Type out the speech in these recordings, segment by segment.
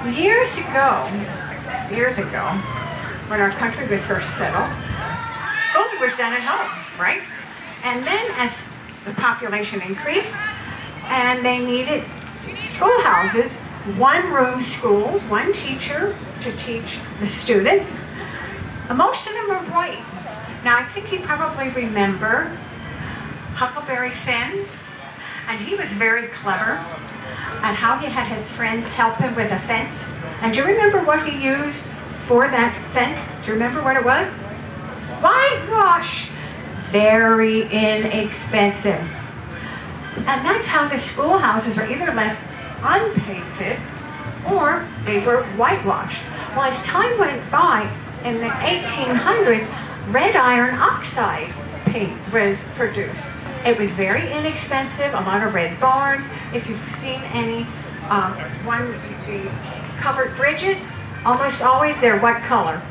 Years ago, when our country was first settled, schooling was done at home, right? And then as the population increased and they needed schoolhouses, one-room schools, one teacher to teach the students, most of them were white. Now I think you probably remember Huckleberry Finn, and he was very clever at how he had his friends help him with a fence. And do you remember what he used for that fence? Do you remember what it was? Whitewash. Very inexpensive. And that's how the schoolhouses were either left unpainted or they were whitewashed. Well, as time went by, in the 1800s, red iron oxide paint was produced. It was very inexpensive, a lot of red barns. If you've seen any the covered bridges, almost always they're what color?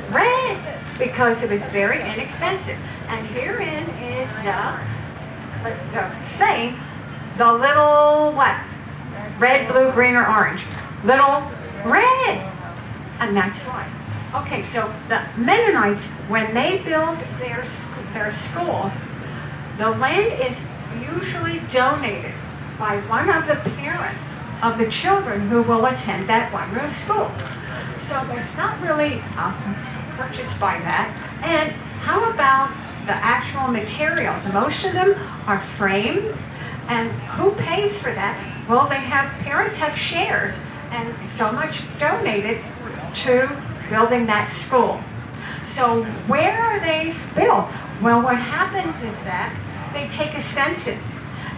Red, because it was very inexpensive. And herein is the saying, the little what? Red, blue, green, or orange. Little red. And that's why. Okay, so the Mennonites, when they build their schools, the land is usually donated by one of the parents of the children who will attend that one-room school. So it's not really purchased by that. And how about the actual materials? Most of them are framed, and who pays for that? Well, parents have shares, and so much donated to building that school. So where are they built? Well, what happens is that they take a census,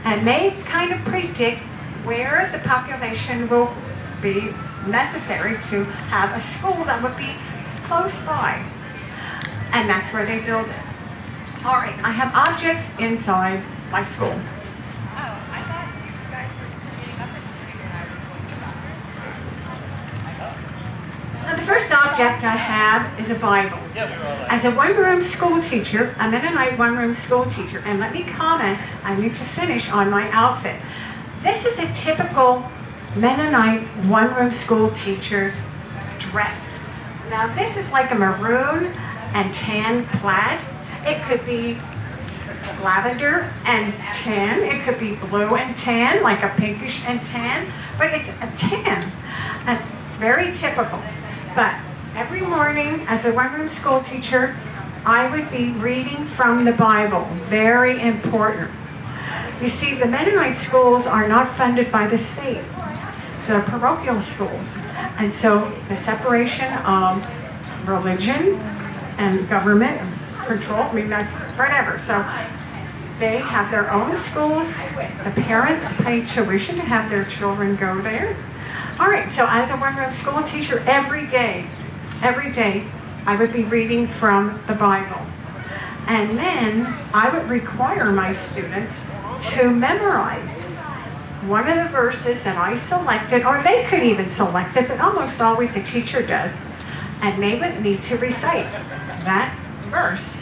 and they kind of predict where the population will be necessary to have a school that would be close by. And that's where they build it. All right, I have objects inside my school. Now, the first object I have is a Bible. As a one-room school teacher, a Mennonite one-room school teacher, and let me comment, I need to finish on my outfit. This is a typical Mennonite one-room school teacher's dress. Now, this is like a maroon and tan plaid. It could be lavender and tan. It could be blue and tan, like a pinkish and tan, but it's a tan, and it's very typical. But every morning, as a one-room school teacher, I would be reading from the Bible. Very important. You see, the Mennonite schools are not funded by the state. They're parochial schools. And so the separation of religion and government control, I mean, that's whatever. So they have their own schools. The parents pay tuition to have their children go there. All right, so as a one-room school teacher, every day, I would be reading from the Bible. And then I would require my students to memorize one of the verses that I selected, or they could even select it, but almost always the teacher does. And they would need to recite that verse.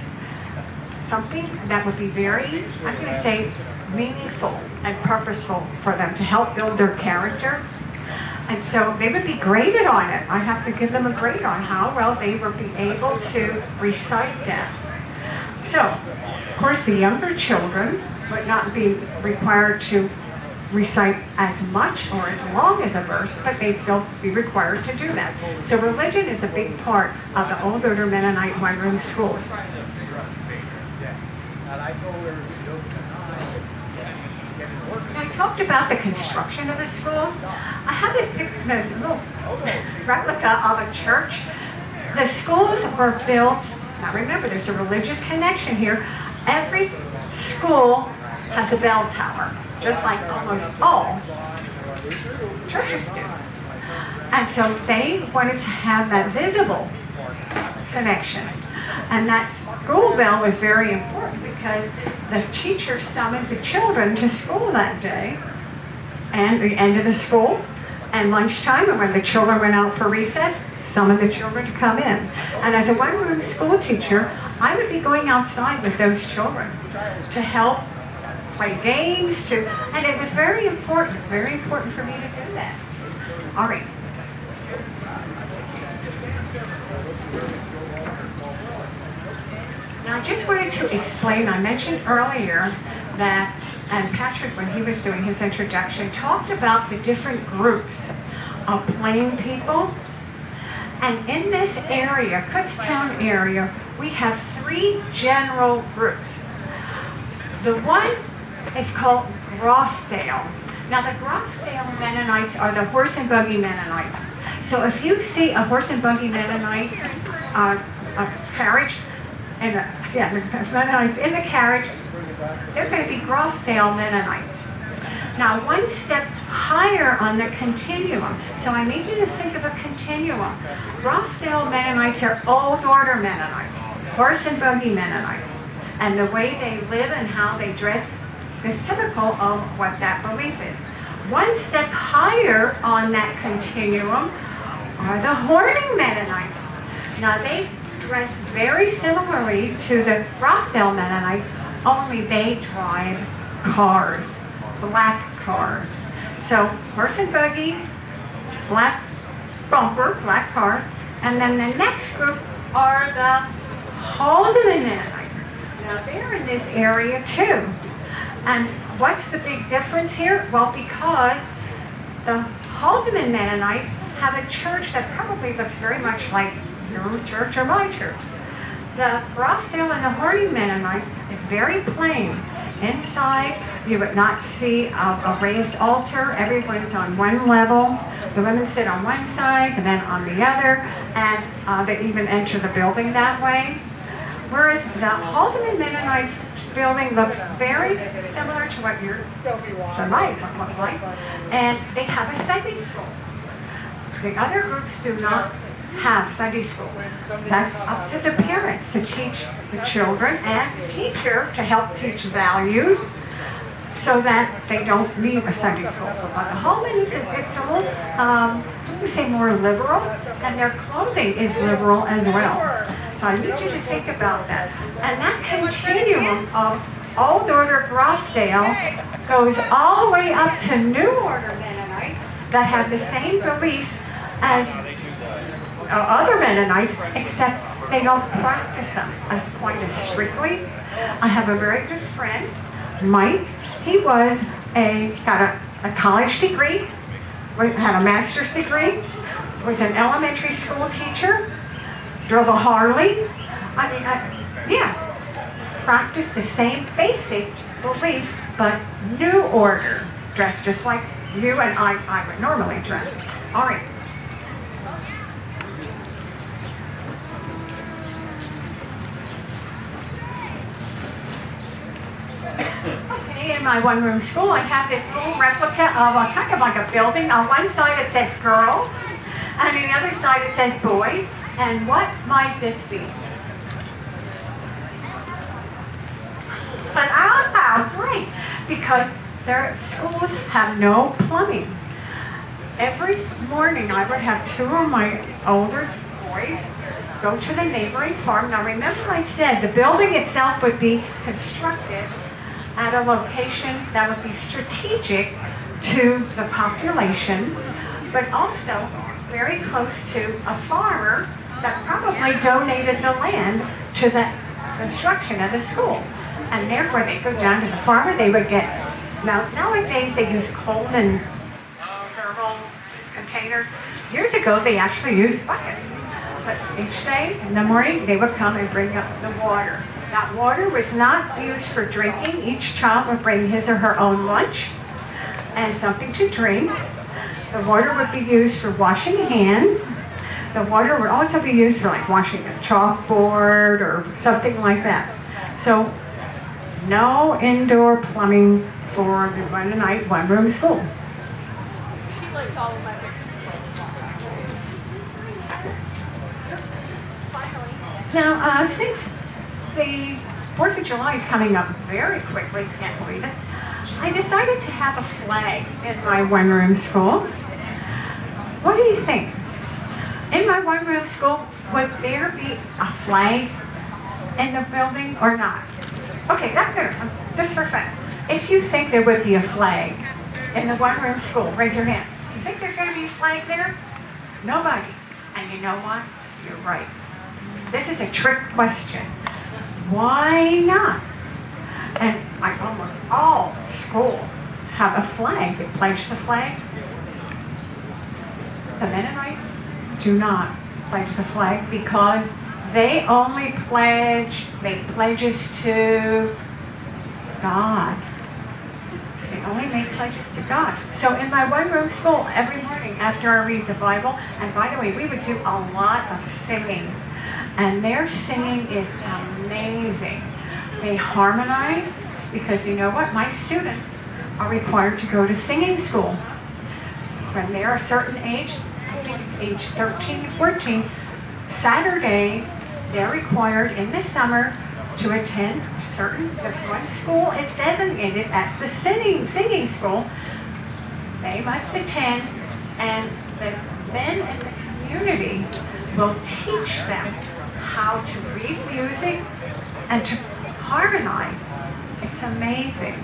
Something that would be very, I'm going to say, meaningful and purposeful for them to help build their character. And so they would be graded on it. I have to give them a grade on how well they will be able to recite that. So, of course, the younger children would not be required to recite as much or as long as a verse, but they'd still be required to do that. So religion is a big part of the old order Mennonite one-room schools. I talked about the construction of the schools. I have this little replica of a church. The schools were built, now remember there's a religious connection here. Every school has a bell tower, just like almost all churches do. And so they wanted to have that visible connection. And that school bell was very important because the teacher summoned the children to school that day, and the end of the school, and lunchtime, and when the children went out for recess, summoned the children to come in. And as a one-room school teacher, I would be going outside with those children to help play games, and it was very important. It's very important for me to do that. All right. I just wanted to explain, I mentioned earlier that, and Patrick, when he was doing his introduction, talked about the different groups of plain people. And in this area, Kutztown area, we have 3 general groups. The one is called Grothdale. Now the Grothdale Mennonites are the horse and buggy Mennonites. So if you see a horse and buggy Mennonite a carriage, and the Mennonites in the carriage, they're going to be Grothdale Mennonites. Now one step higher on the continuum, so I need you to think of a continuum. Grothdale Mennonites are old order Mennonites, horse and buggy Mennonites, and the way they live and how they dress is typical of what that belief is. One step higher on that continuum are the Horning Mennonites. Now they dress very similarly to the Grothdale Mennonites, only they drive cars, black cars. So horse and buggy, black bumper, black car, and then the next group are the Haldeman Mennonites. Now they're in this area too. And what's the big difference here? Well, because the Haldeman Mennonites have a church that probably looks very much like your church or my church. The Grothdale and the Horning Mennonites is very plain. Inside, you would not see a raised altar. Everyone's on one level. The women sit on one side and then on the other, and they even enter the building that way. Whereas the Haldeman Mennonites building looks very similar to what your might look like, and they have a Sunday school. The other groups do not have Sunday school. That's up to the parents to teach the children and the teacher to help teach values so that they don't need a Sunday school. But the Haldeman, it's a little, let me say more liberal, and their clothing is liberal as well. So I need you to think about that. And that continuum of Old Order Grothdale goes all the way up to New Order Mennonites that have the same beliefs as other Mennonites, except they don't practice them as quite as strictly. I have a very good friend, Mike. He was got a college degree, had a master's degree, was an elementary school teacher, drove a Harley. Practiced the same basic beliefs, but New Order, dressed just like you and I would normally dress. All right. Okay, in my one-room school, I have this little replica of kind of like a building. On one side it says girls, and on the other side it says boys. And what might this be? An outhouse, right? Because their schools have no plumbing. Every morning I would have 2 of my older boys go to the neighboring farm. Now remember I said the building itself would be constructed at a location that would be strategic to the population, but also very close to a farmer that probably donated the land to the construction of the school. And therefore they go down to the farmer, they would get, nowadays they use Coleman thermal containers. Years ago they actually used buckets. But each day in the morning they would come and bring up the water. That water was not used for drinking. Each child would bring his or her own lunch and something to drink. The water would be used for washing hands. The water would also be used for like washing a chalkboard or something like that. So no indoor plumbing for the Mennonite one-room school. Now, since the 4th of July is coming up very quickly, can't believe it, I decided to have a flag in my one-room school. What do you think? In my one-room school, would there be a flag in the building or not? Okay, not there, just for fun. If you think there would be a flag in the one-room school, raise your hand. You think there's going to be a flag there? Nobody. And you know what? You're right. This is a trick question. Why not? And like almost all schools have a flag. They pledge the flag. The Mennonites do not pledge the flag because they only make pledges to God. They only make pledges to God. So in my one-room school, every morning after I read the Bible, and by the way, we would do a lot of singing, and their singing is amazing. They harmonize, because you know what? My students are required to go to singing school. When they're a certain age, I think it's age 13 to 14, Saturday, they're required in the summer to attend there's one school is designated as the singing school. They must attend, and the men in the community will teach them how to read music and to harmonize. It's amazing.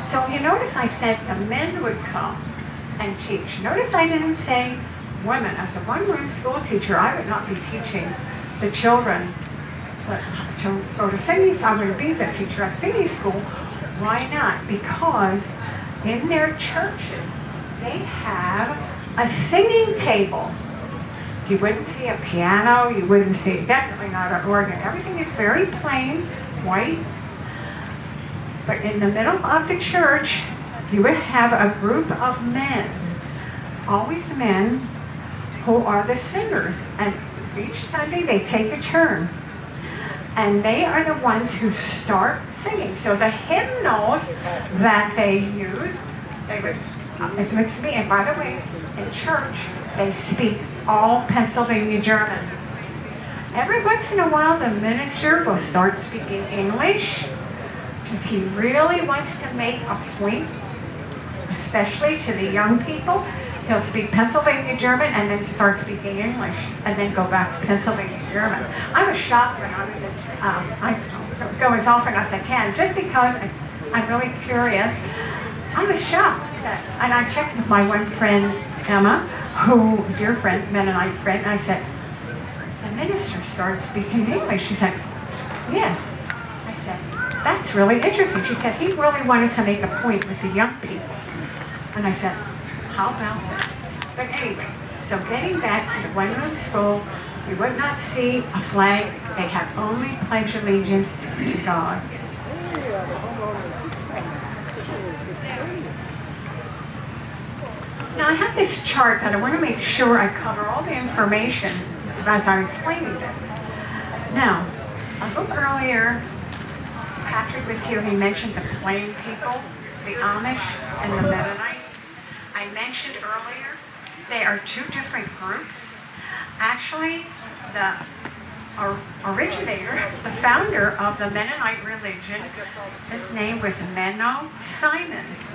So you notice I said the men would come and teach. Notice I didn't say women. As a one-room school teacher, I would not be teaching the children to go to singing school. I would be the teacher at singing school. Why not? Because in their churches, they have a singing table. You wouldn't see a piano, you wouldn't see, definitely not an organ. Everything is very plain, white. But in the middle of the church, you would have a group of men, always men, who are the singers. And each Sunday they take a turn. And they are the ones who start singing. So the hymnals that they use, it's meant to be, and by the way, in church, they speak all Pennsylvania German. Every once in a while, the minister will start speaking English. If he really wants to make a point, especially to the young people, he'll speak Pennsylvania German and then start speaking English and then go back to Pennsylvania German. I was shocked when I was I go as often as I can just because I'm really curious. I was shocked and I checked with my one friend, Emma, dear friend, Mennonite friend, and I said, the minister started speaking English. She said, yes. I said, that's really interesting. She said, he really wanted to make a point with the young people. And I said, how about that? But anyway, so getting back to the one-room school, you would not see a flag. They have only pledge allegiance to God. Now I have this chart that I want to make sure I cover all the information as I'm explaining this. Now, a little earlier, Patrick was here, he mentioned the plain people, the Amish and the Mennonites. I mentioned earlier, they are two different groups. Actually, the originator, the founder of the Mennonite religion, his name was Menno Simons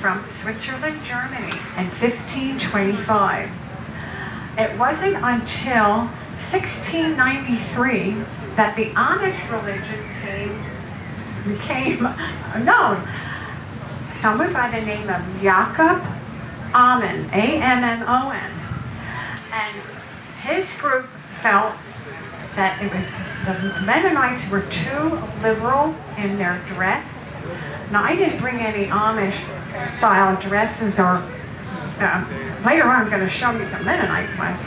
from Switzerland, Germany in 1525. It wasn't until 1693 that the Amish religion became known. Someone by the name of Jacob Ammon, A-M-M-O-N, and his group felt that the Mennonites were too liberal in their dress. Now, I didn't bring any Amish style dresses, or later on I'm going to show you some Mennonite ones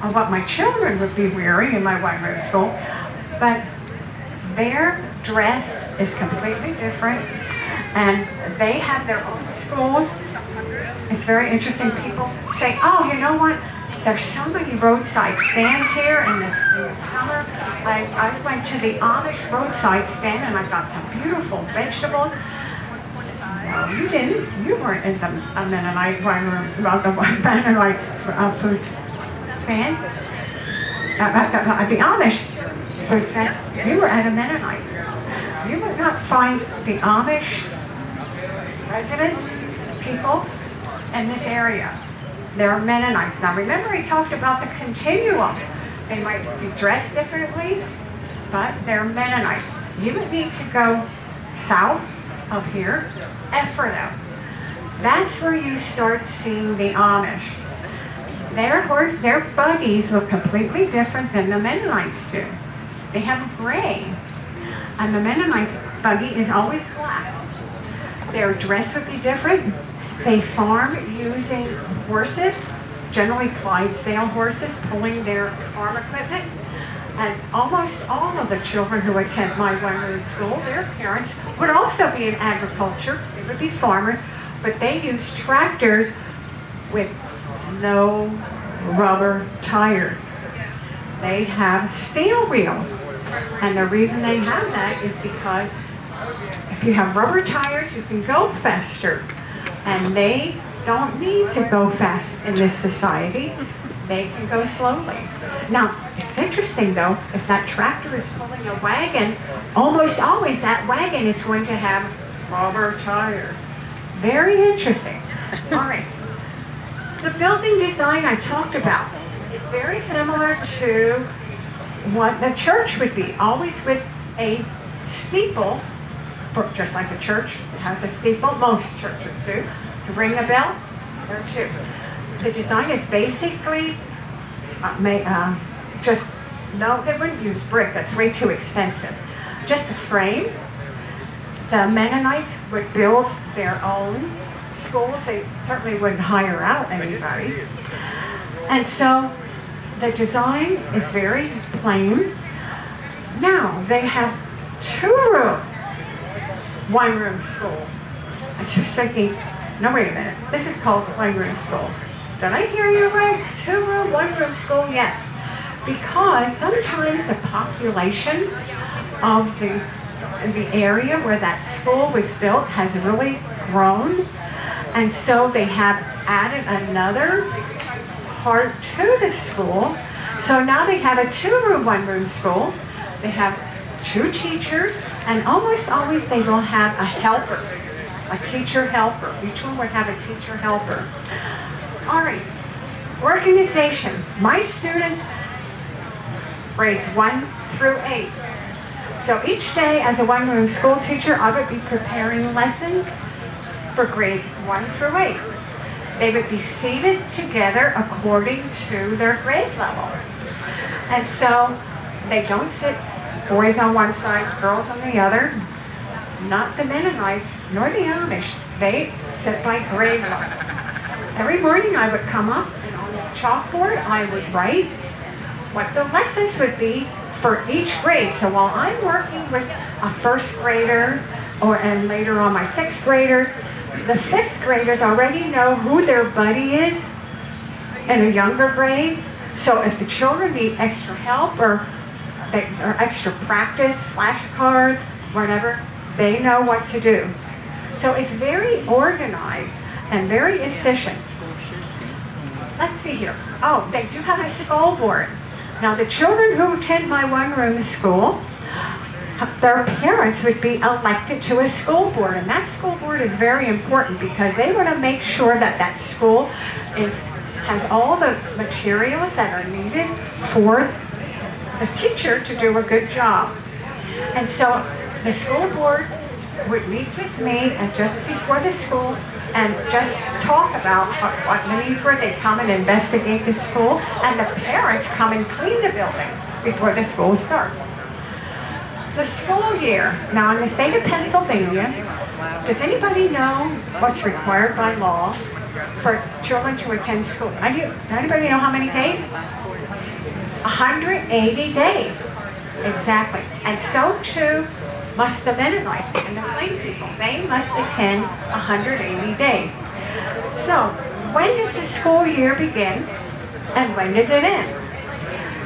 of what my children would be wearing in my one-room school, but their dress is completely different, and they have their own schools. It's very interesting. People say, oh, you know what? There's so many roadside stands here in the summer. I went to the Amish roadside stand and I got some beautiful vegetables. No, you didn't. You weren't in the Mennonite food stand. At the Amish food stand, you were at a Mennonite. You would not find the Amish residents, people in this area. They're Mennonites. Now remember, he talked about the continuum. They might be dressed differently, but they're Mennonites. You would need to go south of here, Ephrata. That's where you start seeing the Amish. Their buggies look completely different than the Mennonites do. They have gray. And the Mennonite's buggy is always black. Their dress would be different. They farm using horses, generally Clydesdale horses, pulling their farm equipment. And almost all of the children who attend my one-room school, their parents would also be in agriculture. They would be farmers, but they use tractors with no rubber tires. They have steel wheels. And the reason they have that is because if you have rubber tires, you can go faster. And they don't need to go fast in this society. They can go slowly. Now, it's interesting though, if that tractor is pulling a wagon, almost always that wagon is going to have rubber tires. Very interesting. All right. The building design I talked about is very similar to what the church would be, always with a steeple, just like the church has a steeple, most churches do. To ring a bell, there too. The design is basically no, they wouldn't use brick, that's way too expensive. Just a frame. The Mennonites would build their own schools. They certainly wouldn't hire out anybody. And so the design is very plain. Now they have 2-room, 1-room schools. I'm just thinking, no, wait a minute. This is called 1-room school. Did I hear you right? 2-room, 1-room school? Yes. Because sometimes the population of the area where that school was built has really grown. And so they have added another part to the school. So now they have a 2-room, 1-room school. They have 2 teachers, and almost always they will have a helper, a teacher helper. Each one would have a teacher helper. All right, organization. My students, grades 1 through 8. So each day as a 1-room school teacher, I would be preparing lessons for grades 1 through 8. They would be seated together according to their grade level. And so they don't sit boys on one side, girls on the other. Not the Mennonites, nor the Amish. They sit by grade levels. Every morning I would come up and on the chalkboard I would write what the lessons would be for each grade. So while I'm working with first graders and later on my 6th graders, the 5th graders already know who their buddy is in a younger grade. So if the children need extra help or extra practice, flashcards, whatever, they know what to do. So it's very organized and very efficient. Let's see here. Oh, they do have a school board. Now the children who attend my 1-room school, their parents would be elected to a school board, and that school board is very important because they want to make sure that that school has all the materials that are needed for the teacher to do a good job. And so the school board would meet with me and just before the school and just talk about what the needs were. They'd come and investigate the school, and the parents come and clean the building before the school starts. The school year. Now in the state of Pennsylvania, does anybody know what's required by law for children to attend school? Anybody know how many days? 180 days. Exactly. And so too must the Mennonites and the Plain people. They must attend 180 days. So when does the school year begin and when does it end?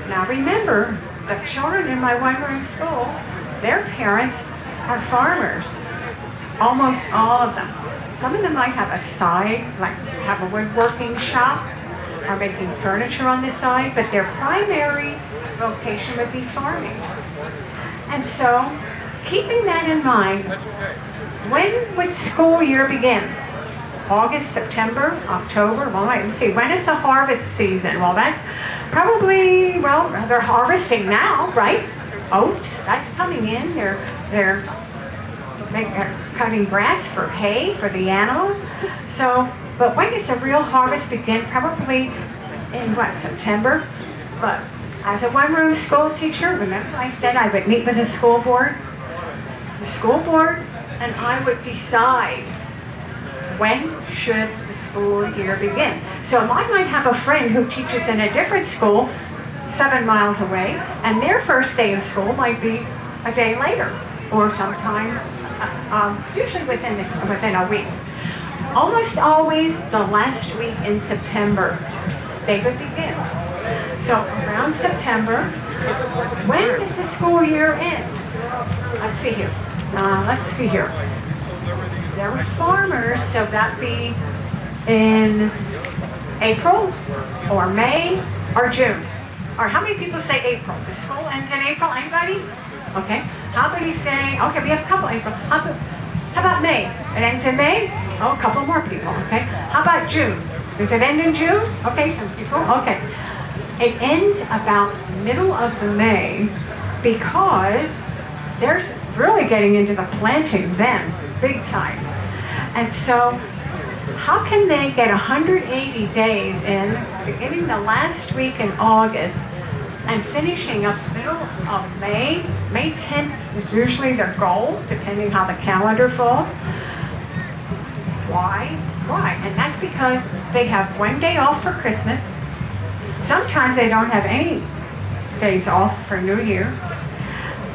Now remember, the children in my 1-room school, their parents are farmers. Almost all of them. Some of them might have a side, like have a woodworking shop or making furniture on the side, but their primary vocation would be farming. And so, keeping that in mind, when would school year begin? August, September, October? Well, let's see, when is the harvest season? Well, that's probably, they're harvesting now, right? Oats, that's coming in. They're cutting grass for hay for the animals. So, but when does the real harvest begin? Probably in September? But as a 1-room school teacher, remember I said I would meet with a school board? the school board and I would decide when should the school year begin. So I might have a friend who teaches in a different school 7 miles away, and their first day of school might be a day later, or sometime, usually within a week. Almost always the last week in September, they would begin. So around September, when does the school year end? Let's see here. There were farmers, so that'd be in April, or May, or June. Or how many people say April? The school ends in April, anybody? Okay. How many say, okay, we have a couple April. How about May? It ends in May? Oh, a couple more people, okay. How about June? Does it end in June? Okay, some people, okay. It ends about middle of the May because there's really getting into the planting then, big time. And so how can they get 180 days in, beginning the last week in August and finishing up middle of May? May 10th is usually their goal, depending how the calendar falls. Why? And that's because they have 1 day off for Christmas. Sometimes they don't have any days off for New Year.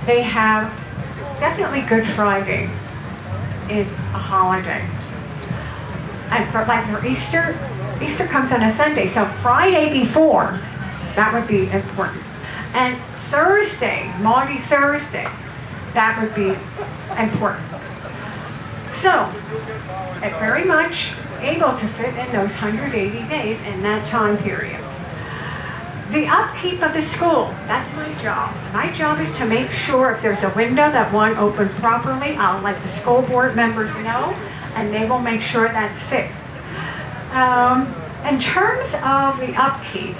They have definitely Good Friday is a holiday. And for Easter comes on a Sunday, so Friday before, that would be important. And Thursday, Maundy Thursday, that would be important. So, they're very much able to fit in those 180 days in that time period. The upkeep of the school, that's my job. My job is to make sure if there's a window that won't open properly, I'll let the school board members know, and they will make sure that's fixed. In terms of the upkeep,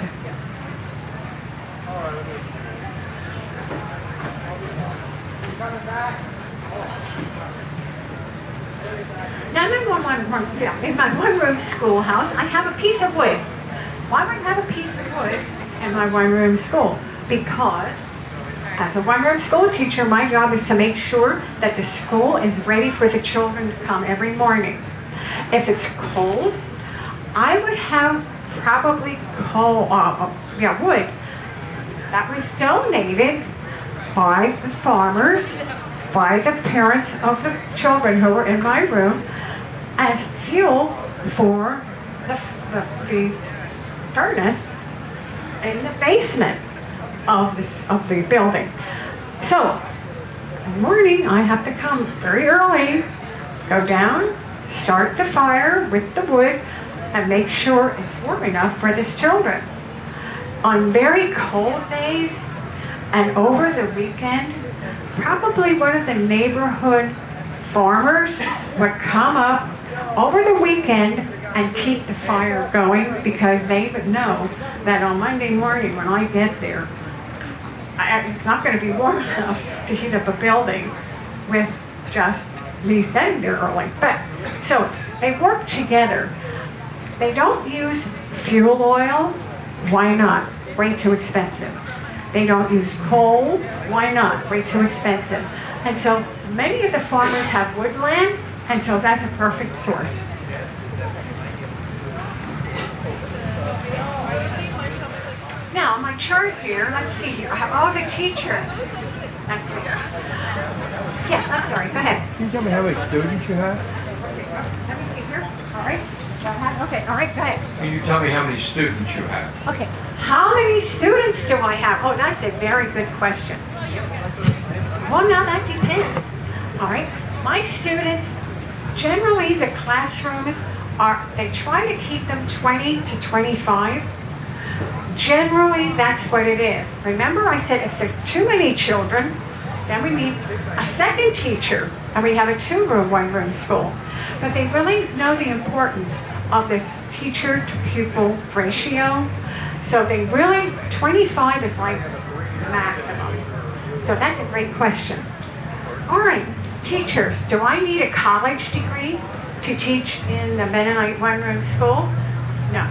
now in my one-room schoolhouse, I have a piece of wood. Why would I have a piece of wood in my one-room school? Because as a one-room school teacher, my job is to make sure that the school is ready for the children to come every morning. If it's cold, I would have probably wood that was donated by the farmers, by the parents of the children who were in my room, as fuel for the furnace in the basement of the building. So, in the morning I have to come very early, go down, start the fire with the wood, and make sure it's warm enough for the children. On very cold days and over the weekend, probably one of the neighborhood farmers would come up over the weekend and keep the fire going, because they would know that on Monday morning when I get there, it's not going to be warm enough to heat up a building with just me getting there early. But so they work together. They don't use fuel oil. Why not? Way too expensive. They don't use coal. Why not? Way too expensive. And so many of the farmers have woodland, and so that's a perfect source. Now, on my chart here, let's see here, I have all the teachers. That's here. Yes, I'm sorry, go ahead. Can you tell me how many students you have? Let me see here. All right. Okay, all right, go ahead. Can you tell me how many students you have? Okay, how many students do I have? Oh, that's a very good question. Well, now that depends. All right, my students, generally the classrooms they try to keep them 20 to 25. Generally, that's what it is. Remember I said if there are too many children, then we need a second teacher, and we have a 2-room, 1-room school. But they really know the importance of this teacher to pupil ratio. So they really, 25 is like maximum. So that's a great question. All right, teachers, do I need a college degree to teach in the Mennonite 1-room school? No.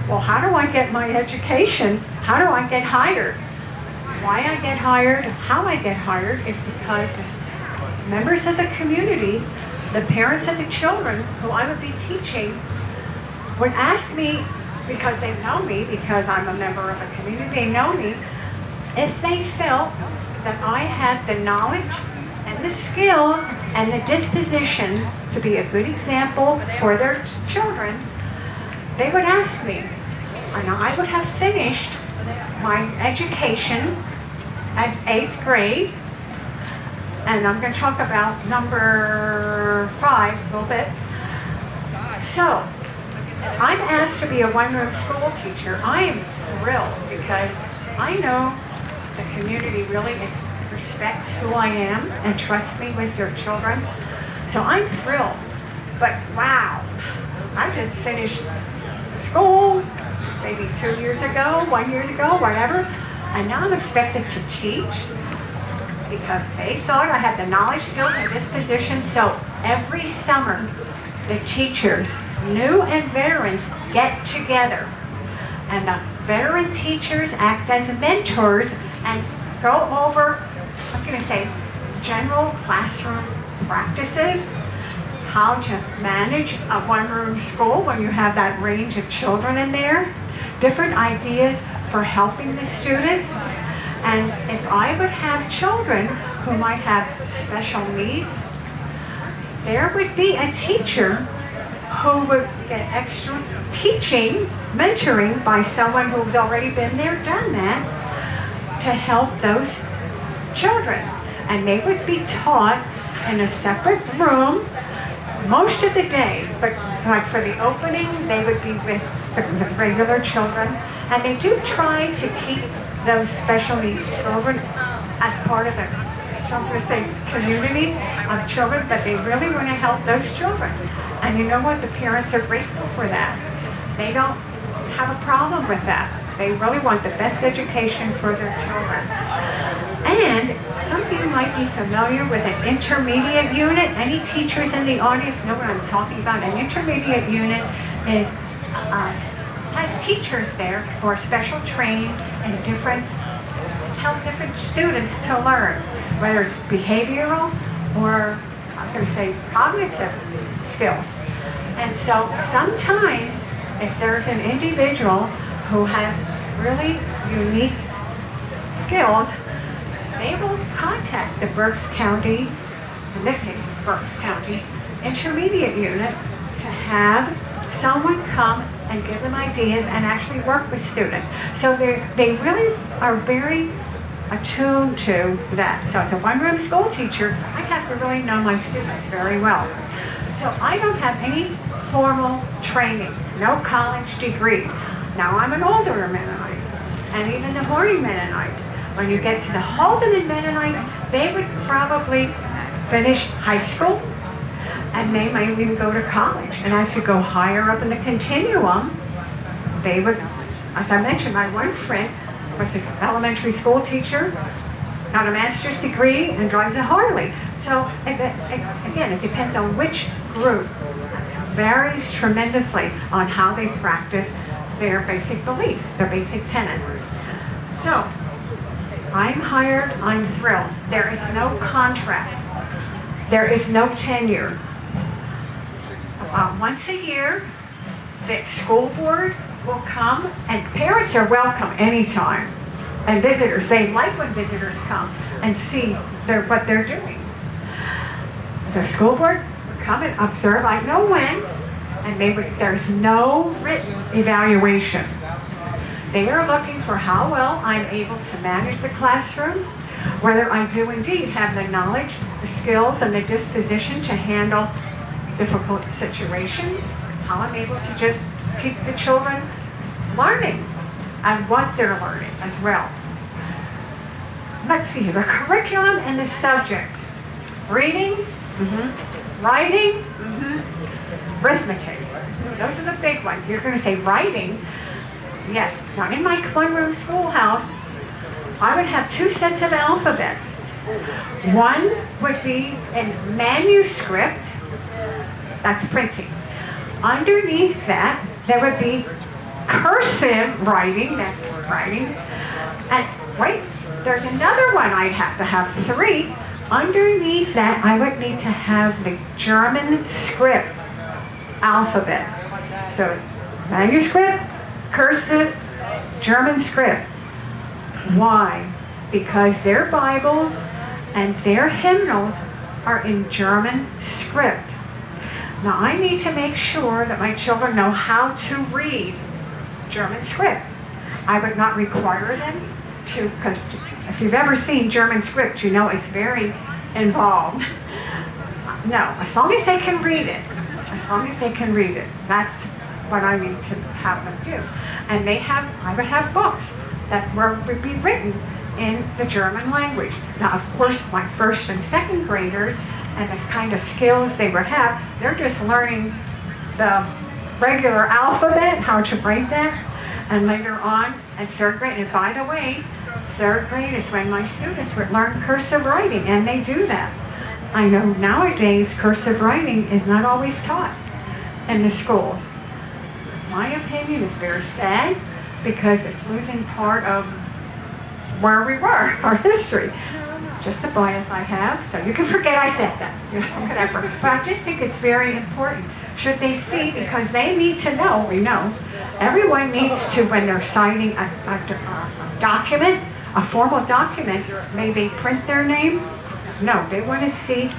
Well, how do I get my education? How do I get hired? why I get hired, how I get hired is because the members of the community, the parents of the children who I would be teaching would ask me, because they know me, because I'm a member of a community, they know me, if they felt that I had the knowledge and the skills and the disposition to be a good example for their children, they would ask me. And I would have finished my education as 8th grade, and I'm going to talk about number 5 a little bit. So, I'm asked to be a one-room school teacher. I am thrilled because I know the community really respects who I am and trusts me with their children. So I'm thrilled. But wow, I just finished school maybe 2 years ago, 1 year ago, whatever. And now I'm expected to teach because they thought I had the knowledge, skills, and disposition. So every summer, the teachers, new and veterans, get together. And the veteran teachers act as mentors and go over, I'm going to say, general classroom practices, how to manage a one-room school when you have that range of children in there, different ideas for helping the students. And if I would have children who might have special needs, there would be a teacher who would get extra teaching, mentoring by someone who's already been there, done that, to help those children. And they would be taught in a separate room most of the day, but like for the opening, they would be with the regular children. And they do try to keep those special needs children as part of the, I'm going to say, community of children, but they really want to help those children. And you know what? The parents are grateful for that. They don't have a problem with that. They really want the best education for their children. And some of you might be familiar with an intermediate unit. Any teachers in the audience know what I'm talking about. An intermediate unit is has teachers there who are special trained and help different students to learn, whether it's behavioral or, I'm going to say, cognitive skills. And so sometimes if there's an individual who has really unique skills, they will contact the Berks County, in this case it's Berks County, intermediate unit to have someone come and give them ideas and actually work with students. So they really are very attuned to that. So as a one-room school teacher, I have to really know my students very well. So I don't have any formal training, no college degree. Now I'm an older Mennonite, and even the Horny Mennonites, when you get to the Haldeman Mennonites, they would probably finish high school, and they might even go to college. And as you go higher up in the continuum, they would, as I mentioned, my one friend was an elementary school teacher, got a master's degree, and drives a Harley. So again, it depends on which group. It varies tremendously on how they practice their basic beliefs, their basic tenets. So, I'm hired, I'm thrilled. There is no contract. There is no tenure. Once a year, the school board will come, and parents are welcome anytime. And visitors, they like when visitors come and see what they're doing. The school board will come and observe, I know when, and there's no written evaluation. They are looking for how well I'm able to manage the classroom, whether I do indeed have the knowledge, the skills, and the disposition to handle difficult situations, how I'm able to just keep the children learning and what they're learning as well. Let's see, the curriculum and the subjects. Reading, writing, arithmetic. Those are the big ones. You're going to say writing. Yes. Now in my one-room schoolhouse, I would have 2 sets of alphabets. One would be in manuscript, that's printing. Underneath that, there would be cursive writing, that's writing. And wait, There's another one I'd have to have 3. Underneath that, I would need to have the German script alphabet. So it's manuscript, cursive, German script. Why? Because their Bibles and their hymnals are in German script. Now I need to make sure that my children know how to read German script. I would not require them to, because if you've ever seen German script, you know it's very involved. No, as long as they can read it, that's what I need to have them do. And I would have books that would be written in the German language. Now, of course, my first and second graders and the kind of skills they would have, they're just learning the regular alphabet, how to write that, and later on in 3rd grade. And by the way, 3rd grade is when my students would learn cursive writing, and they do that. I know nowadays cursive writing is not always taught in the schools. My opinion is very sad because it's losing part of where we were, our history. Just a bias I have, so you can forget I said that, whatever. But I just think it's very important. Should they see, because they need to know, we know, everyone needs to, when they're signing a document, a formal document, may they print their name? No, they want to see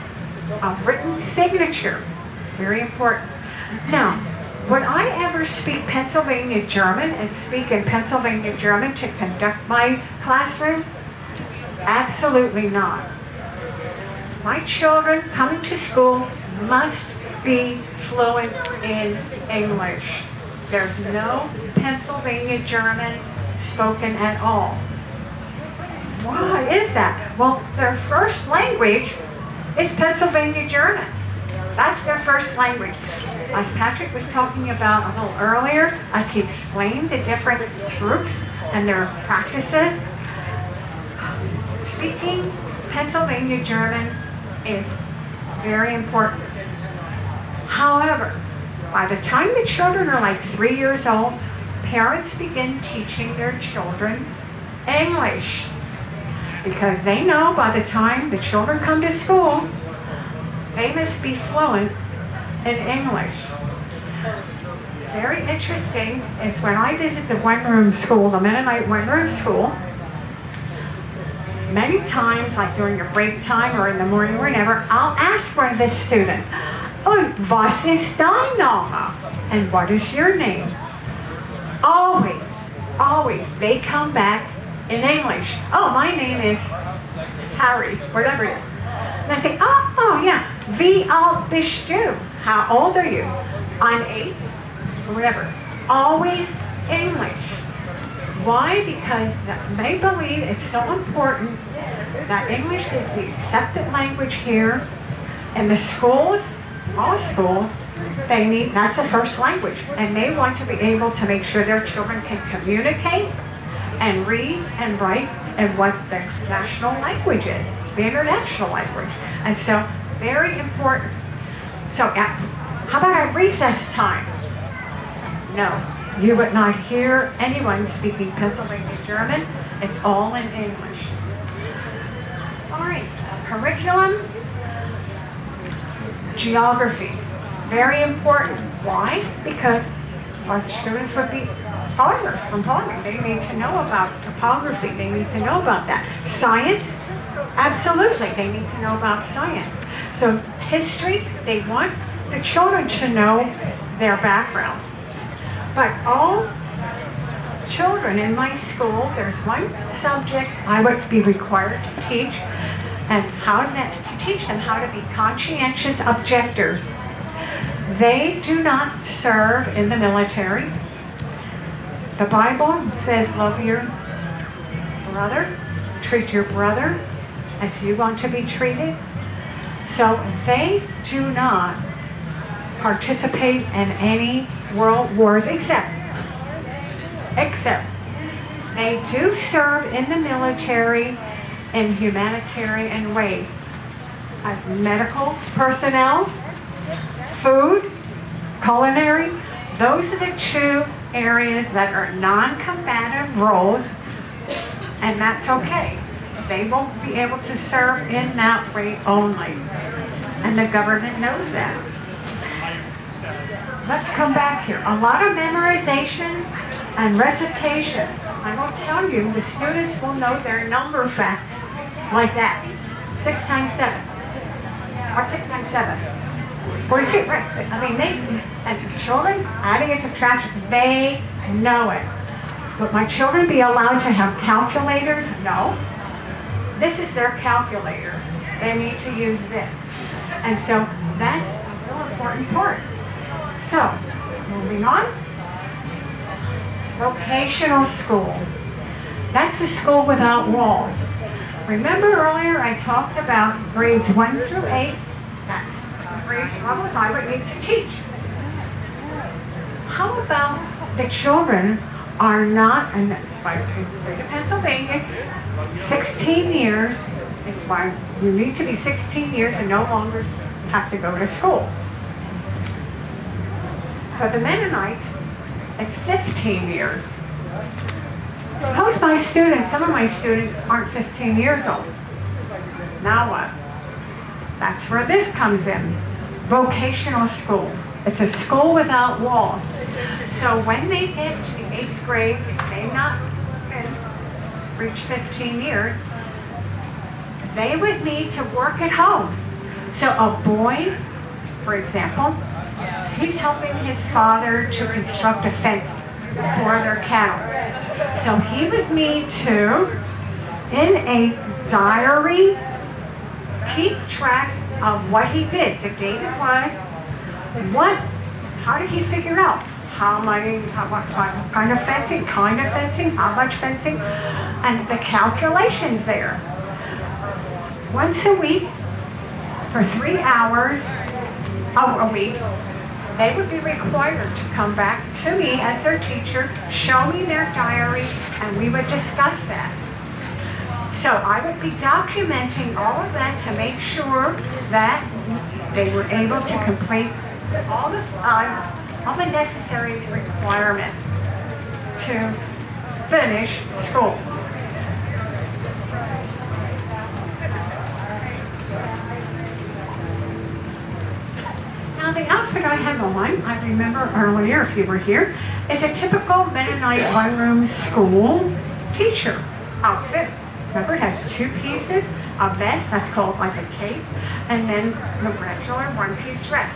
a written signature. Very important. Now, would I ever speak Pennsylvania German and speak in Pennsylvania German to conduct my classroom? Absolutely not. My children coming to school must be fluent in English. There's no Pennsylvania German spoken at all. Why is that? Well, their first language is Pennsylvania German. That's their first language. As Patrick was talking about a little earlier, as he explained the different groups and their practices, speaking Pennsylvania German is very important. However, by the time the children are like 3 years old, parents begin teaching their children English. Because they know by the time the children come to school, they must be fluent in English. Very interesting is when I visit the one-room school, the Mennonite one-room school, many times, like during your break time or in the morning, whenever, I'll ask one of the students, "Und was ist dein Name?" And what is your name? Always, they come back in English. "Oh, my name is Harry," whatever. And I say, oh yeah, wie alt bist du? How old are you? I'm 8, or whatever. Always English. Why? Because they believe it's so important that English is the accepted language here. In the schools, all schools, that's the first language. And they want to be able to make sure their children can communicate and read and write in what the national language is, the international language. And so, very important. So, how about at recess time? No, you would not hear anyone speaking Pennsylvania German. It's all in English. All right, curriculum, geography, very important. Why? Because our students would be farmers from farming. They need to know about topography. They need to know about that. Science, absolutely. They need to know about science. So history, they want the children to know their background. But all children in my school, there's one subject I would be required to teach, and to teach them how to be conscientious objectors. They do not serve in the military. The Bible says, love your brother, treat your brother as you want to be treated. So they do not participate in any world wars except they do serve in the military in humanitarian ways as medical personnel, food, culinary. Those are the 2 areas that are non-combative roles, and that's okay. they won't be able to serve in that way only. And the government knows that. Let's come back here. A lot of memorization and recitation. I will tell you, the students will know their number facts like that. 6 times 7. What's 6 times 7? 42, right. I mean, and children, adding and subtraction, they know it. Would my children be allowed to have calculators? No. This is their calculator. They need to use this. And so that's a real important part. So, moving on. Vocational school. That's a school without walls. Remember earlier I talked about grades 1 through 8. That's the grades levels I would need to teach. How about the children are not, in the state of Pennsylvania, 16 years is why you need to be 16 years and no longer have to go to school. For the Mennonites, it's 15 years. Suppose my students, some of my students aren't 15 years old. Now what? That's where this comes in. Vocational school. It's a school without walls. So when they get to the 8th grade, if they've not reached 15 years, they would need to work at home. So a boy, for example, he's helping his father to construct a fence for their cattle. So he would need to, in a diary, keep track of what he did. The date it was, how did he figure out what kind of fencing, how much fencing, and the calculations there. Once a week, for 3 hours a week, they would be required to come back to me as their teacher, show me their diary, and we would discuss that. So I would be documenting all of that to make sure that they were able to complete all the necessary requirements to finish school. Now the outfit I have on, I remember earlier, if you were here, is a typical Mennonite one-room school teacher outfit. Remember, it has 2 pieces, a vest, that's called like a cape, and then the regular one-piece dress.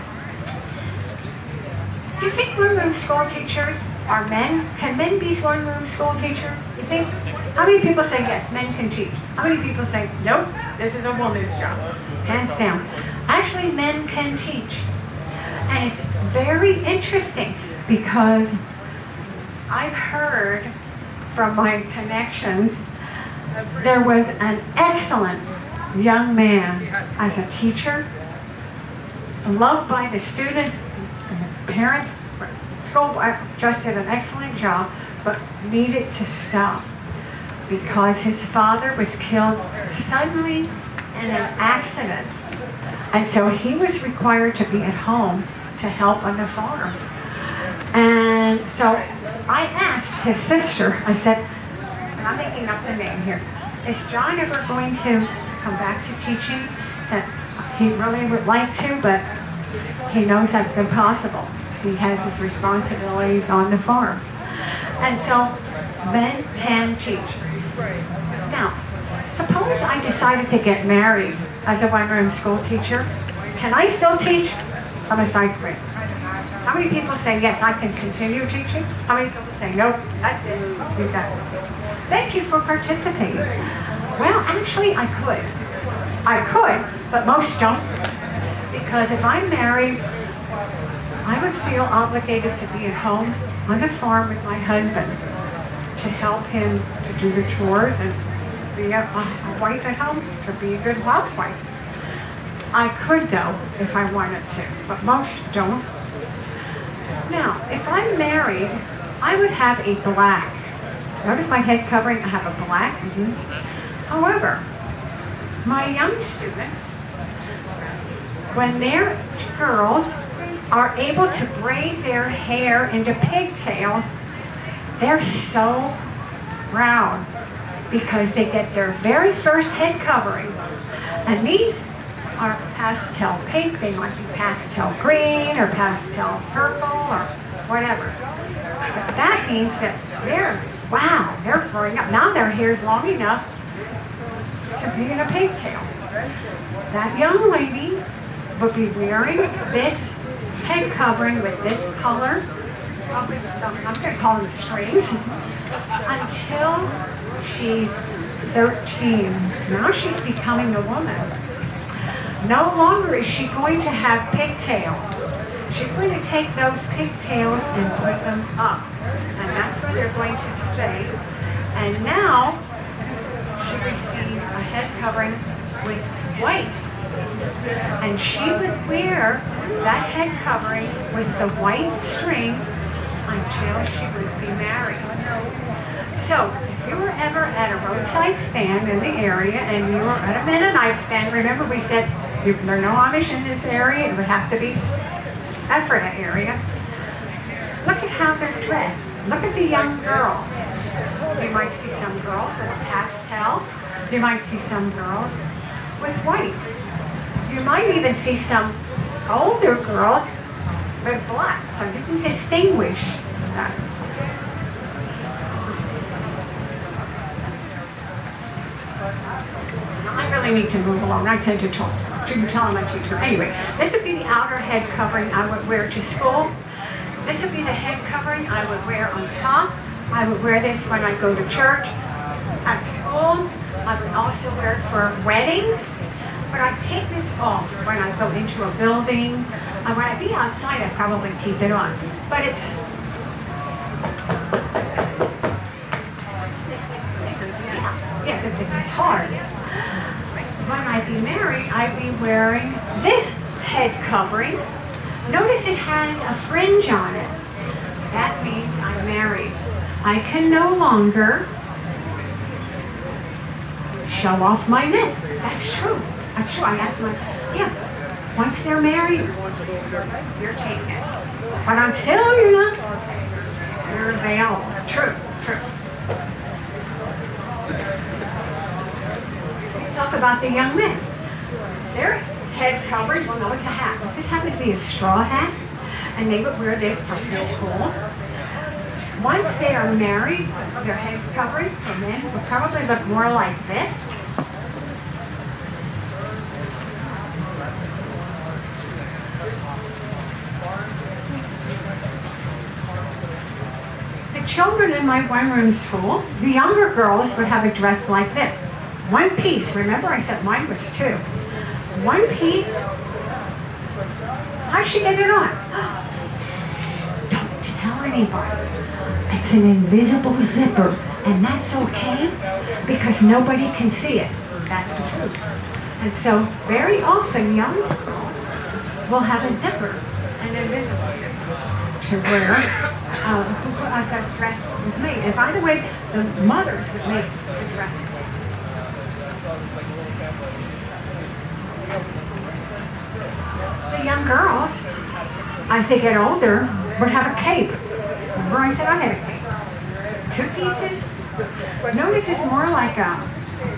Do you think one-room school teachers are men? Can men be one-room school teacher? You think? How many people say yes, men can teach? How many people say, nope, this is a woman's job? Hands down. Actually, men can teach. And it's very interesting because I've heard from my connections, there was an excellent young man as a teacher, loved by the students and the parents. School just did an excellent job, but needed to stop because his father was killed suddenly in an accident. And so he was required to be at home to help on the farm. And so I asked his sister, I said, and I'm making up the name here, is John ever going to come back to teaching? He said he really would like to, but he knows that's impossible. He has his responsibilities on the farm. And so men can teach. Now, suppose I decided to get married as a one-room school teacher. Can I still teach? I'm a psych grade. How many people say, yes, I can continue teaching? How many people say, nope, that's it, you're done? Thank you for participating. Well, actually, I could. I could, but most don't. Because if I'm married, I would feel obligated to be at home on the farm with my husband to help him to do the chores and be a wife at home, to be a good housewife. I could though, if I wanted to, but most don't. Now, if I'm married, I would have a black. Notice my head covering, I have a black. However, my young students, when their girls are able to braid their hair into pigtails, they're so proud. because they get their very first head covering. And these are pastel pink, they might be pastel green or pastel purple or whatever. But that means that they're growing up. Now their hair's long enough to be in a pigtail. That young lady would be wearing this head covering with this color, I'm going to call them strings, until she's 13. Now she's becoming a woman. No longer is she going to have pigtails. She's going to take those pigtails and put them up. And that's where they're going to stay. And now she receives a head covering with white. And she would wear that head covering with the white strings until she would be married. So, if you were ever at a roadside stand in the area and you were at a Mennonite stand, remember we said there are no Amish in this area, it would have to be Ephrata area. Look at how they're dressed. Look at the young girls. You might see some girls with a pastel. You might see some girls with white. You might even see some older girl with black, so you can distinguish that. I really need to move along. I tend to talk. You can tell I'm a teacher. Anyway, this would be the outer head covering I would wear to school. This would be the head covering I would wear on top. I would wear this when I go to church. At school, I would also wear it for weddings. But I take this off when I go into a building. And when I be outside, I probably keep it on. But it's... Yes, it's hard. When I be married, I'd be wearing this head covering. Notice it has a fringe on it. That means I'm married. I can no longer show off my neck. That's true. That's true. I asked my, once they're married, you're taking it. But until you're not, you're available. True. Talk about the young men. Their head covering, well no, it's a hat. But this happened to be a straw hat, and they would wear this to school. Once they are married, their head covering for men would probably look more like this. The children in my one-room school, the younger girls would have a dress like this. One piece. Remember I said mine was two. One piece. How'd she get it on? Don't tell anybody. It's an invisible zipper, and that's okay because nobody can see it. That's the truth. And so very often young girls will have a zipper, an invisible zipper, to wear as that dress was made. And by the way, the mothers would make the dresses. The young girls, as they get older, would have a cape. Remember I said I had a cape. Two pieces. Notice it's more like a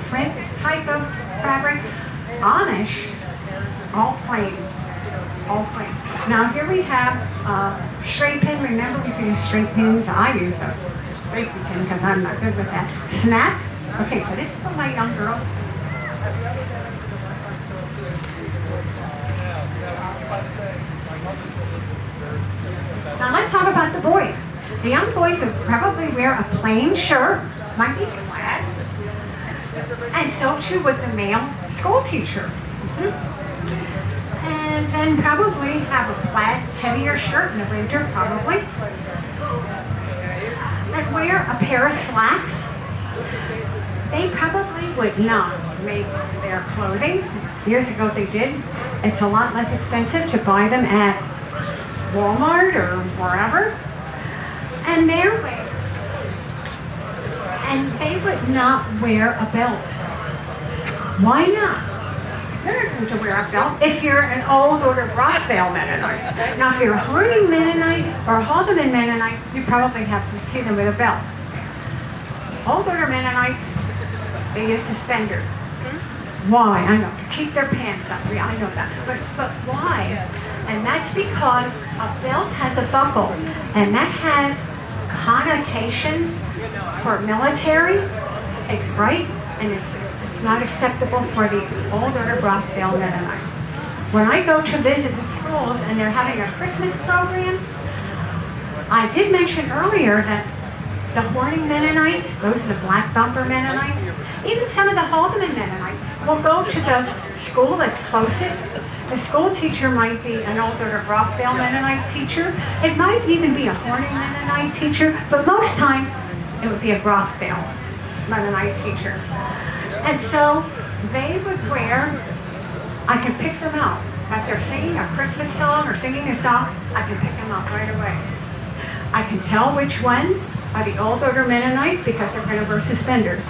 print type of fabric. Amish, all plain. Now here we have straight pin. Remember we can use straight pins. I use a straight pin because I'm not good with that. Snaps. Okay, so this is for my young girls. Now let's talk about the boys. The young boys would probably wear a plain shirt, might be plaid, and so too would the male school teacher. And then probably have a plaid, heavier shirt in the winter, probably. And wear a pair of slacks. They probably would not make their clothing. Years ago they did. It's a lot less expensive to buy them at Walmart or wherever. And they would not wear a belt. Why not? You're not going to wear a belt if you're an old order Rothschild Mennonite. Now if you're a Harding Mennonite or a Haldeman Mennonite, you probably have to see them with a belt. Old order Mennonites they use suspenders. Why? I know, to keep their pants up. Yeah, I know that. But why? And that's because a belt has a buckle, and that has connotations for military. It's right, and it's not acceptable for the old order Brockdale Mennonites. When I go to visit the schools and they're having a Christmas program, I did mention earlier that the Horning Mennonites, those are the black bumper Mennonites, even some of the Haldeman Mennonites will go to the school that's closest. The school teacher might be an older Brockdale Mennonite teacher. It might even be a Horning Mennonite teacher, but most times it would be a Brockdale Mennonite teacher. And so they would wear, I can pick them out. As they're singing a Christmas song or singing a song, I can pick them out right away. I can tell which ones are the old order Mennonites because they're going to wear suspenders.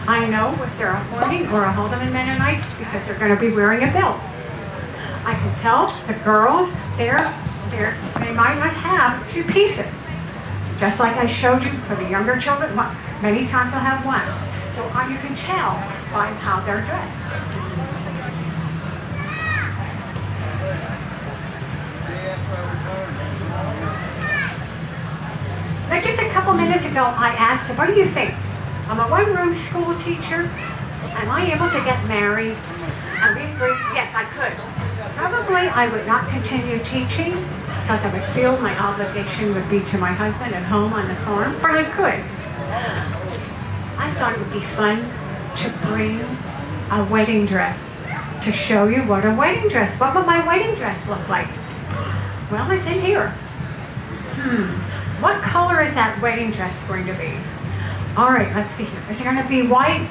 I know if they're a Horning or a Haldeman Mennonite because they're going to be wearing a belt. I can tell the girls, they might not have two pieces. Just like I showed you for the younger children, many times they'll have one. So you can tell by how they're dressed. Now, just a couple minutes ago, I asked them, what do you think? I'm a one-room school teacher. Am I able to get married? And we agreed, yes, I could. Probably I would not continue teaching because I would feel my obligation would be to my husband at home on the farm, but I could. I thought it would be fun to bring a wedding dress to show you what a wedding dress, what would my wedding dress look like? Well, it's in here. What color is that wedding dress going to be? All right, let's see here. Is it going to be white?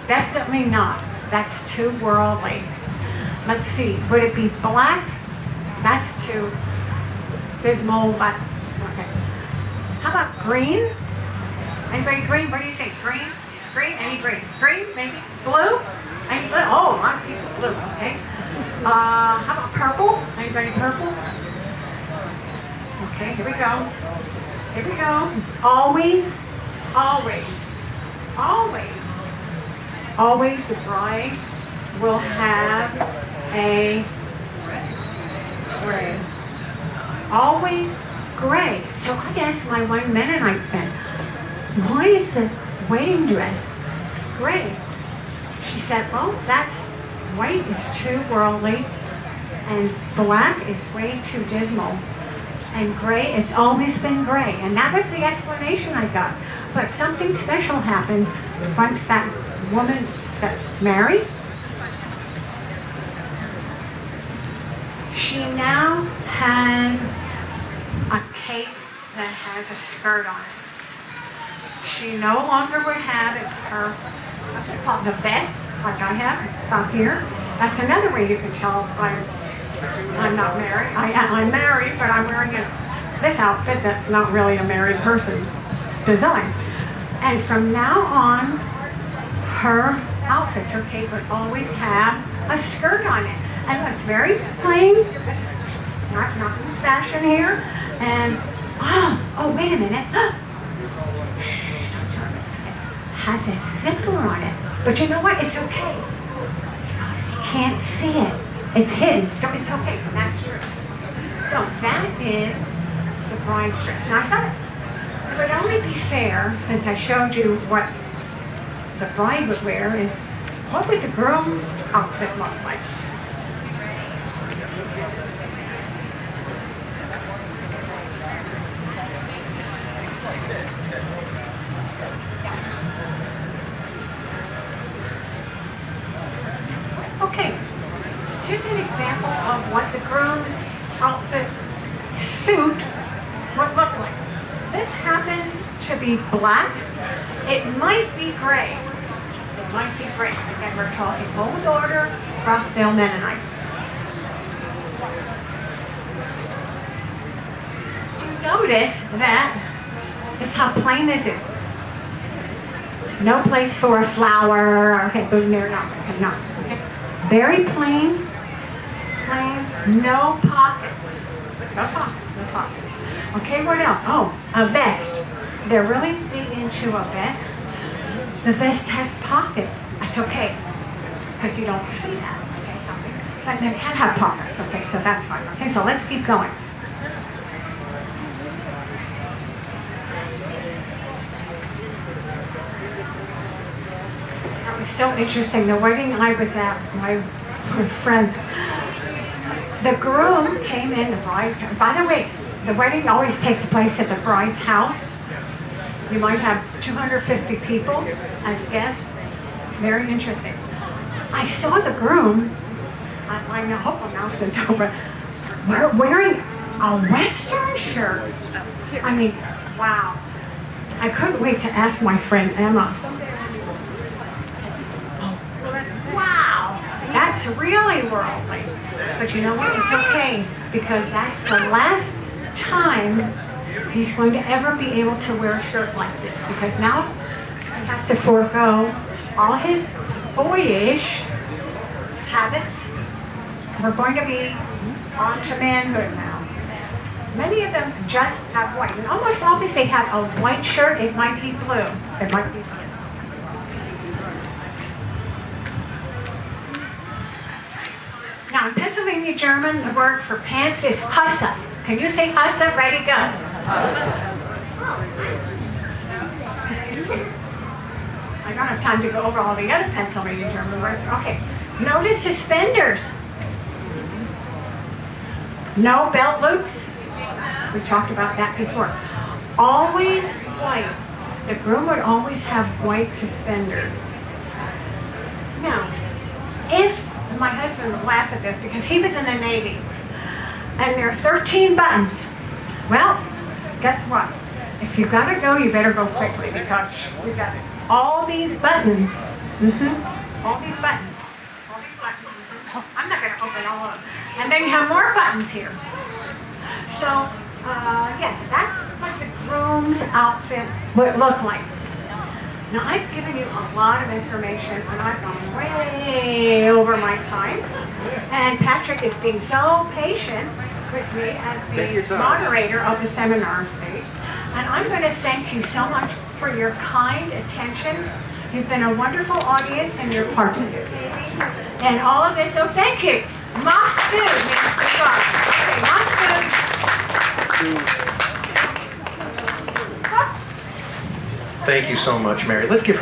Definitely not. That's too worldly. Let's see. Would it be black? That's too dismal. That's okay. How about green? Anybody green? What do you think? Green? Green? Any green? Green? Maybe? Blue? Any blue? Oh, a lot of people blue. Okay. How about purple? Anybody purple? Okay, here we go. Here we go. Always, always, always, always the bride will have a gray. Always gray. So I asked my one Mennonite friend, why is the wedding dress gray? She said, oh, that's white is too worldly and black is way too dismal. And gray, it's always been gray. And that was the explanation I got. But something special happens once that woman that's married, she now has a cape that has a skirt on it. She no longer would have her, what they call the vest, like I have up here. That's another way you can tell I'm not married. I'm married, but I'm wearing this outfit that's not really a married person's design. And from now on, her outfits, her cape would always have a skirt on it. And it's very plain, not in fashion here. And, oh, wait a minute. It has a zipper on it. But you know what? It's okay. Because you can't see it. It's hidden, so it's okay, that's true. So that is the bride's dress. And I thought it would only be fair, since I showed you what the bride would wear, is what would the groom's outfit look like? Okay. Here's an example of what the groom's outfit suit would look like. This happens to be black. It might be gray. It might be gray. Again, we're talking old order, Brockdale Mennonite. You notice that is how plain this is. No place for a flower. Okay, go near no. Okay. Very plain. No pockets. No pockets. Okay, what else? Oh, a vest. They're really big into a vest. The vest has pockets. That's okay, because you don't see that. Okay, but they can have pockets. Okay, so that's fine. Okay, so let's keep going. That was so interesting. The wedding I was at, my friend, the groom came in, the bride. By the way, the wedding always takes place at the bride's house. You might have 250 people as guests. Very interesting. I saw the groom, I hope I'm not the door, but wearing a Western shirt. I mean, wow. I couldn't wait to ask my friend Emma. Wow, that's really worldly. But you know what? It's okay, because that's the last time he's going to ever be able to wear a shirt like this, because now he has to forego all his boyish habits. We're going to be on to manhood now. Many of them just have white, and almost always they have a white shirt. It might be blue. It might be blue. Now in Pennsylvania German, the word for pants is Husse. Can you say Husse? Ready, go. I don't have time to go over all the other Pennsylvania German words. Okay. Notice suspenders. No belt loops. We talked about that before. Always white. The groom would always have white suspenders. Now, if my husband would laugh at this because he was in the Navy, and there are 13 buttons. Well, guess what? If you gotta go, you better go quickly, because we got all these buttons. All these buttons. All these buttons. I'm not gonna open all of them. And then you have more buttons here. So, yes, that's what the groom's outfit would look like. Now, I've given you a lot of information, and I've gone way over my time. And Patrick is being so patient with me as the moderator of the seminar stage. And I'm going to thank you so much for your kind attention. You've been a wonderful audience, and you're participating in all of this. So thank you. Mach's gut, Mr. Clark. Okay, Mach's gut. Thank you so much, Mary. Let's give her